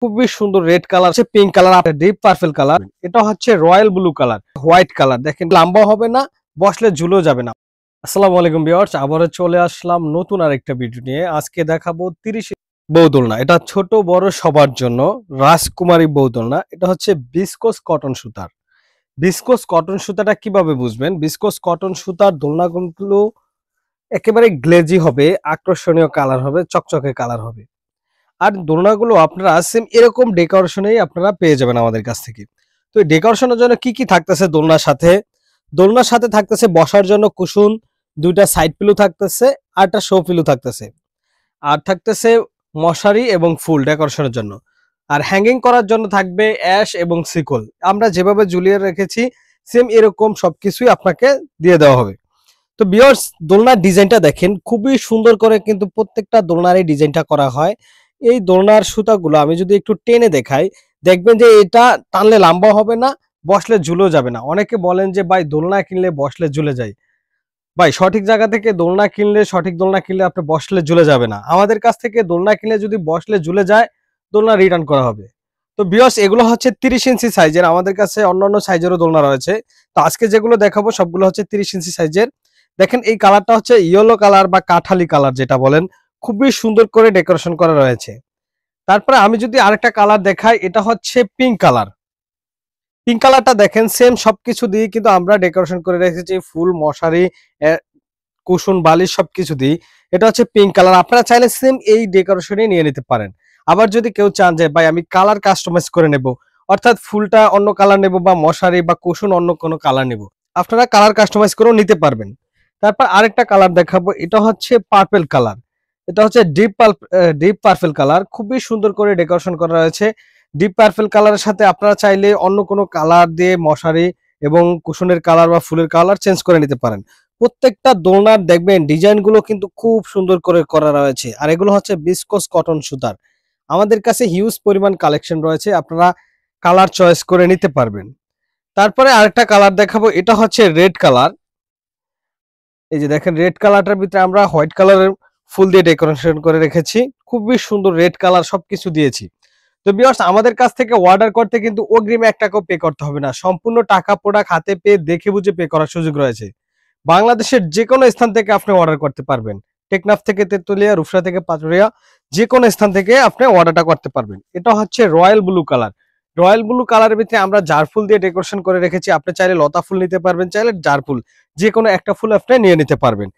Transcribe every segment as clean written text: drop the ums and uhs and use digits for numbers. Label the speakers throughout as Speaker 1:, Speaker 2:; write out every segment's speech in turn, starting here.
Speaker 1: খুবই সুন্দর red colour, pink colour, deep purple colour, এটা হচ্ছে royal blue colour, white colour. দেখেন লম্বা হবে না, বসলে ঝুলেও যাবে না। আসসালামু আলাইকুম ভিউয়ার্স, আবারও চলে আসলাম নতুন আরেকটা ভিডিও নিয়ে। আজকে দেখাবো 30 বৌদোলনা। এটা ছোট বড় সবার জন্য রাজকুমারী বৌদোলনা। এটা হচ্ছে বিস্কোস কটন সুতার। বিস্কোস কটন সুতাটা কিভাবে বুঝবেন? বিস্কোস কটন সুতার দোলনাগুলো একেবারে গ্লেজি হবে, আকর্ষণীয় কালার হবে, চকচকে কালার হবে। আর দোলনাগুলো আপনারা সেম এরকম ডেকোরেশনেই আপনারা পেয়ে যাবেন আমাদের কাছ থেকে। তো এই ডেকোরেশনের জন্য কি কি থাকতেছে দোলনার সাথে? দোলনার সাথে থাকতেছে বসার জন্য কুশন, দুইটা সাইড পিলো থাকতেছে, আর একটা শো পিলো থাকতেছে, আর থাকতেছে মশারি এবং ফুল ডেকোরেশনের জন্য। আর হ্যাঙ্গিং করার জন্য থাকবে অ্যাশ এবং সিকল। আমরা যেভাবে ঝুলিয়ে রেখেছি সেম এরকম সবকিছুই আপনাকে দিয়ে দেওয়া হবে। তো ভিউয়ার্স, দোলনার ডিজাইনটা দেখেন, খুবই সুন্দর করে কিন্তু প্রত্যেকটা দোলনার এই ডিজাইনটা করা হয়। এই দোলনার সুতাগুলো আমি যদি একটু টেনে দেখাই, দেখবেন যে এটা টানলে লম্বা হবে না, বসলে ঝুলেও যাবে না। অনেকে বলেন যে ভাই দোলনা কিনলে বসলে ঝুলে যায়। ভাই সঠিক জায়গা থেকে দোলনা কিনলে, সঠিক দোলনা কিনলে আপনি বসলে ঝুলে যাবে না। আমাদের কাছ থেকে দোলনা কিনলে যদি বসলে ঝুলে যায়, দোলনা রিটার্ন করা হবে। তো ভিউয়ার্স, এগুলো হচ্ছে 30 ইঞ্চি সাইজের। আমাদের কাছে অন্যান্য সাইজেরও দোলনা রয়েছে। তো আজকে যেগুলো দেখাবো সবগুলো হচ্ছে 30 ইঞ্চি সাইজের। দেখেন এই কালারটা হচ্ছে ইয়েলো কালার বা কাঠালি কালার যেটা বলেন, খুবই সুন্দর করে ডেকোরেশন করা রয়েছে। তারপরে আমি যদি আরেকটা কালার দেখাই, এটা হচ্ছে পিঙ্ক কালার। পিঙ্ক কালারটা দেখেন সেম সবকিছু দিয়ে কিন্তু আমরা ডেকোরেশন করে রেখেছি, ফুল, মশারি, কুশন, বালিশ সবকিছু দিয়ে। এটা হচ্ছে পিঙ্ক কালার। আপনারা চাইলে সেম এই ডেকোরেশনই নিয়ে নিতে পারেন। আবার যদি কেউ চান যে ভাই আমি কালার কাস্টমাইজ করে নেব, অর্থাৎ ফুলটা অন্য কালার নেব বা মশারি বা কুশন অন্য কোনো কালার নেব, আপনারা কালার কাস্টমাইজ করেও নিতে পারবেন। তারপর আরেকটা কালার দেখাবো, এটা হচ্ছে পার্পল কালার। এটা হচ্ছে ডিপ পার্পল কালার, খুবই সুন্দর করে ডেকোরেশন করা রয়েছে। ডিপ পার্পল কালারের সাথে আপনারা চাইলে অন্য কোনো কালার দিয়ে মশারি এবং কুশনের কালার বা ফুলের কালার চেঞ্জ করে নিতে পারেন। প্রত্যেকটা দোলনার দেখবেন ডিজাইন গুলো কিন্তু খুব সুন্দর করে করা রয়েছে। আর এগুলো হচ্ছে বিস্কোস কটন সুতার। আমাদের কাছে হিউজ পরিমাণ কালেকশন রয়েছে, আপনারা কালার চয়েস করে নিতে পারবেন। তারপরে আরেকটা কালার দেখাবো, এটা হচ্ছে রেড কালার। এই যে দেখেন, রেড কালারটার ভিতরে আমরা হোয়াইট কালারের ফুল দিয়ে ডেকোরেশন করে রেখেছি। খুবই সুন্দর রেড কালার সবকিছু দিয়েছি। তো ভিউয়ার্স, আমাদের কাছ থেকে অর্ডার করতে কিন্তু অগ্রিম 1 টাকাও পে করতে হবে না। সম্পূর্ণ টাকা প্রোডাক্ট হাতে পেয়ে দেখে বুঝে পে করার সুযোগ রয়েছে। বাংলাদেশের যে কোনো স্থান থেকে আপনি অর্ডার করতে পারবেন। টেকনাফ থেকে তেতুলিয়া, রূপসা থেকে পাটুরিয়া, যে কোনো স্থান থেকে আপনি অর্ডারটা করতে পারবেন। এটা হচ্ছে royal blue colour. Royal blue কালারের ভিতরে আমরা জার ফুল দিয়ে ডেকোরেশন করে রেখেছি। আপনি চাইলে লতা ফুল নিতে পারবেন, চাইলে জার ফুল, যে কোনো একটা ফুল আপনি নিয়ে নিতে পারবেন।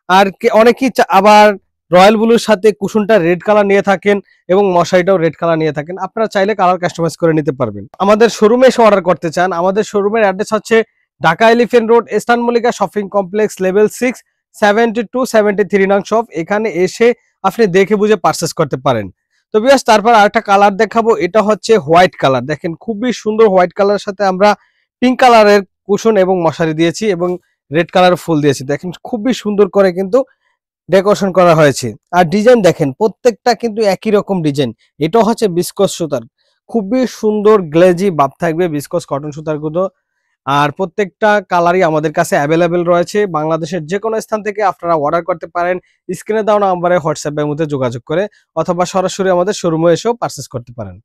Speaker 1: আর অনেকেই আবার রয়্যাল ব্লুর সাথে কুশনটা রেড কালার নিয়ে থাকেন এবং মশারিটাও রেড কালার নিয়ে থাকেন। আপনারা চাইলে কালার কাস্টমাইজ করে নিতে পারবেন। আমাদের শোরুমে এসে অর্ডার করতে চান, আমাদের শোরুমের অ্যাড্রেস হচ্ছে Dhaka elephant road, eastern Mallika shopping complex, level 6, 72-73 নং শপ। এখানে এসে আপনি দেখে বুঝে পারচেস করতে পারেন। তো ভিউয়ার্স, তারপর আরেকটা কালার দেখাবো, এটা হচ্ছে হোয়াইট কালার। দেখেন খুবই সুন্দর হোয়াইট কালারের সাথে আমরা পিঙ্ক কালারের কুশন এবং মশারি দিয়েছি এবং রেড কালার ফুল দিয়েছি। দেখেন খুবই সুন্দর করে কিন্তু ডেকোরেশন করা হয়েছে। আর ডিজাইন দেখেন, প্রত্যেকটা কিন্তু একই রকম ডিজাইন। এটা হচ্ছে বিস্কস সুতার, খুবই সুন্দর গ্লেজি ভাব থাকবে বিস্কস কটন সুতার গুলো। আর প্রত্যেকটা কালারই আমাদের কাছে অ্যাভেলেবেল রয়েছে। বাংলাদেশের যে কোনো স্থান থেকে আপনারা অর্ডার করতে পারেন স্ক্রিনে দেওয়া নাম্বারে হোয়াটসঅ্যাপের মধ্যে যোগাযোগ করে, অথবা সরাসরি আমাদের শোরুমে এসেও পারচেস করতে পারেন।